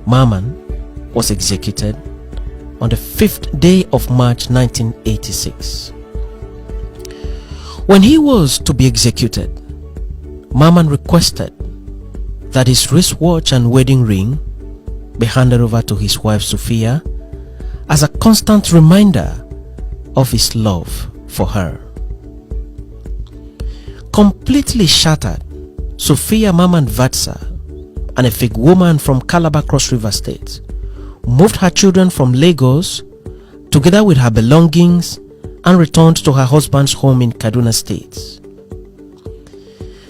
Mamman was executed on the 5th day of March 1986. When he was to be executed, Mamman requested that his wristwatch and wedding ring be handed over to his wife Sophia as a constant reminder of his love for her. Completely shattered, Sophia Mamman Vatsa, an Efik woman from Calabar Cross River State, moved her children from Lagos together with her belongings and returned to her husband's home in Kaduna State.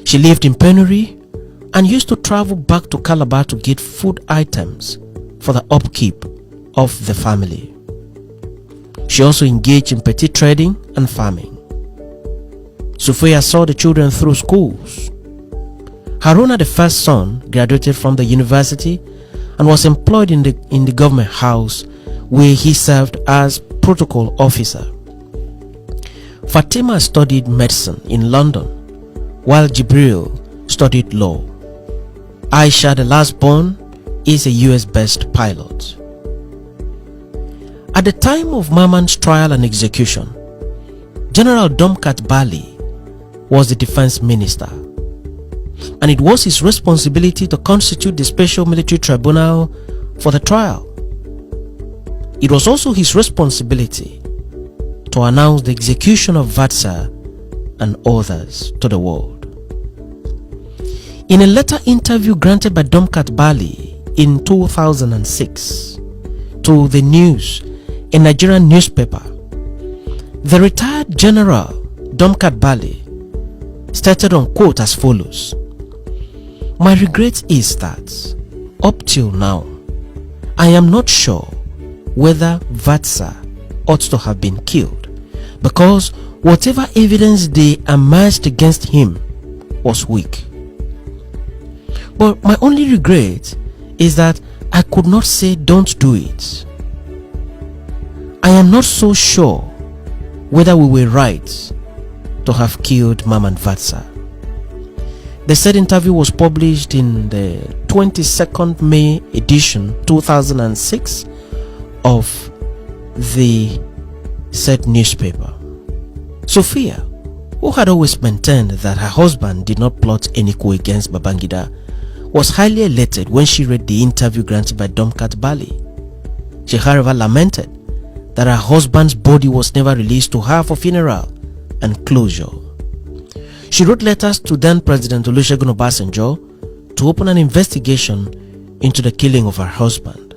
She lived in penury and used to travel back to Calabar to get food items for the upkeep of the family. She also engaged in petty trading and farming. Sophia saw the children through schools. Haruna, the first son, graduated from the university and was employed in the government house where he served as protocol officer. Fatima studied medicine in London, while Jibril studied law. Aisha, the last born, is a US-based pilot. At the time of Mamman's trial and execution, General Domkat Bali was the defense minister, and it was his responsibility to constitute the special military tribunal for the trial. It was also his responsibility to announce the execution of Vatsa and others to the world. In a later interview granted by Domkat Bali in 2006 to The News, a Nigerian newspaper, the retired General Domkat Bali stated on quote as follows: "My regret is that up till now, I am not sure whether Vatsa ought to have been killed, because whatever evidence they amassed against him was weak. But my only regret is that I could not say don't do it. I am not so sure whether we were right to have killed Mamman Vatsa." The said interview was published in the 22nd May edition 2006 of the said newspaper. Sophia, who had always maintained that her husband did not plot any coup against Babangida, was highly elated when she read the interview granted by Domkat Bali. She however lamented that her husband's body was never released to her for funeral and closure. She wrote letters to then President Olusegun Obasanjo to open an investigation into the killing of her husband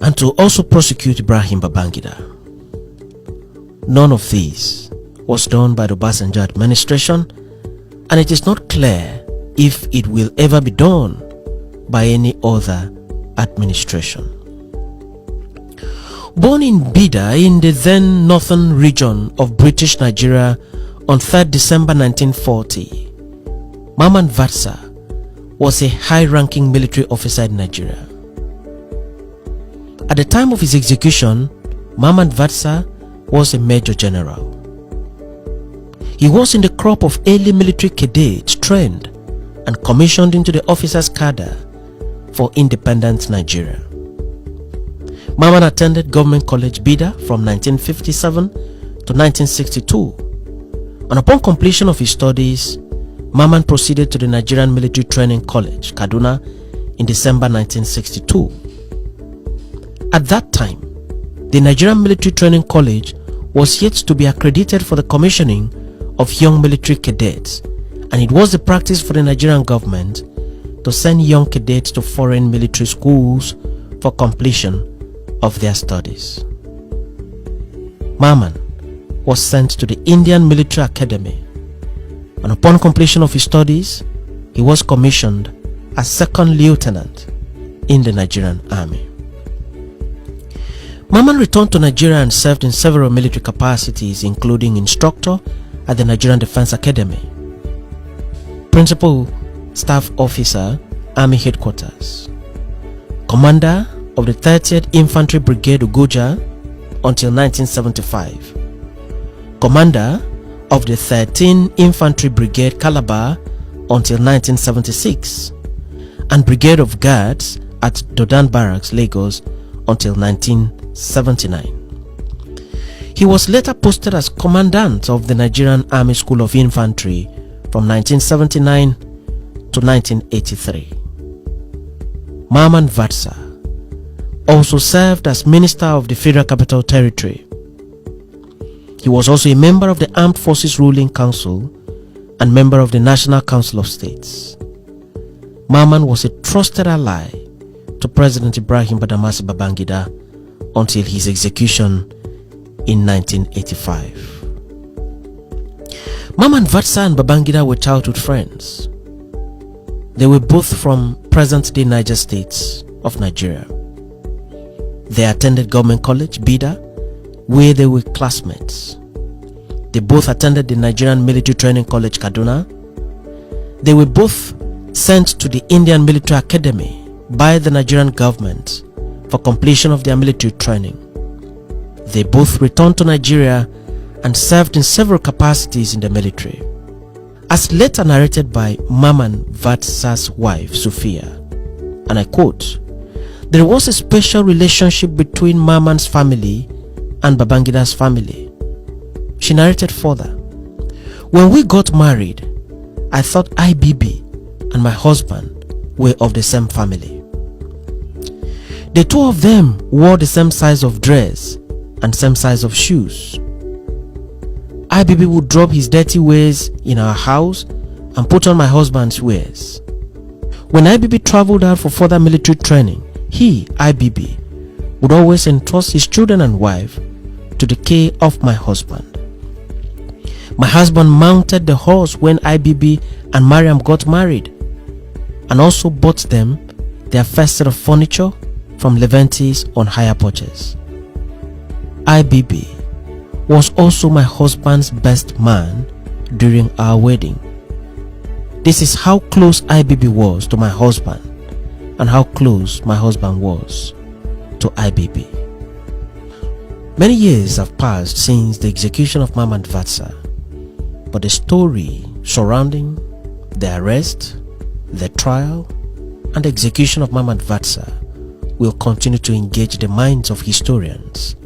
and to also prosecute Ibrahim Babangida. None of these was done by the Obasanjo administration, and it is not clear if it will ever be done by any other administration. Born in Bida in the then northern region of British Nigeria on 3rd December 1940, Mamman Vatsa was a high-ranking military officer in Nigeria. At the time of his execution, Mamman Vatsa was a major general. He was in the crop of early military cadets trained and commissioned into the officers' cadre for independent Nigeria. Mamman attended Government College Bida from 1957 to 1962, and upon completion of his studies, Mamman proceeded to the Nigerian Military Training College, Kaduna, in December 1962. At that time, the Nigerian Military Training College was yet to be accredited for the commissioning of young military cadets, and it was the practice for the Nigerian government to send young cadets to foreign military schools for completion of their studies. Mamman was sent to the Indian Military Academy, and upon completion of his studies, he was commissioned as second lieutenant in the Nigerian Army. Mamman returned to Nigeria and served in several military capacities, including instructor at the Nigerian Defense Academy, Principal Staff Officer, Army Headquarters, Commander of the 30th Infantry Brigade Ugoja until 1975, Commander of the 13th Infantry Brigade Calabar until 1976, and Brigade of Guards at Dodan Barracks, Lagos until 1979. He was later posted as Commandant of the Nigerian Army School of Infantry from 1979 to 1983. Mamman Vatsa also served as Minister of the Federal Capital Territory. He was also a member of the Armed Forces Ruling Council and member of the National Council of States. Mamman was a trusted ally to President Ibrahim Badamasi Babangida until his execution in 1985. Mamman Vatsa and Babangida were childhood friends. They were both from present-day Niger State of Nigeria. They attended Government College, Bida, where they were classmates. They both attended the Nigerian Military Training College, Kaduna. They were both sent to the Indian Military Academy by the Nigerian government for completion of their military training. They both returned to Nigeria and served in several capacities in the military. As later narrated by Mamman Vatsa's wife, Sophia, and I quote, "There was a special relationship between Mamman's family and Babangida's family." She narrated further, "When we got married, I thought IBB and my husband were of the same family. The two of them wore the same size of dress and same size of shoes. IBB would drop his dirty wares in our house and put on my husband's wares. When IBB traveled out for further military training, he, IBB, would always entrust his children and wife to the care of my husband. My husband mounted the horse when IBB and Mariam got married, and also bought them their first set of furniture from Leventis on hire purchase. IBB was also my husband's best man during our wedding. This is how close IBB was to my husband and how close my husband was to IBB." Many years have passed since the execution of Mamman Vatsa, but the story surrounding the arrest, the trial, and the execution of Mamman Vatsa will continue to engage the minds of historians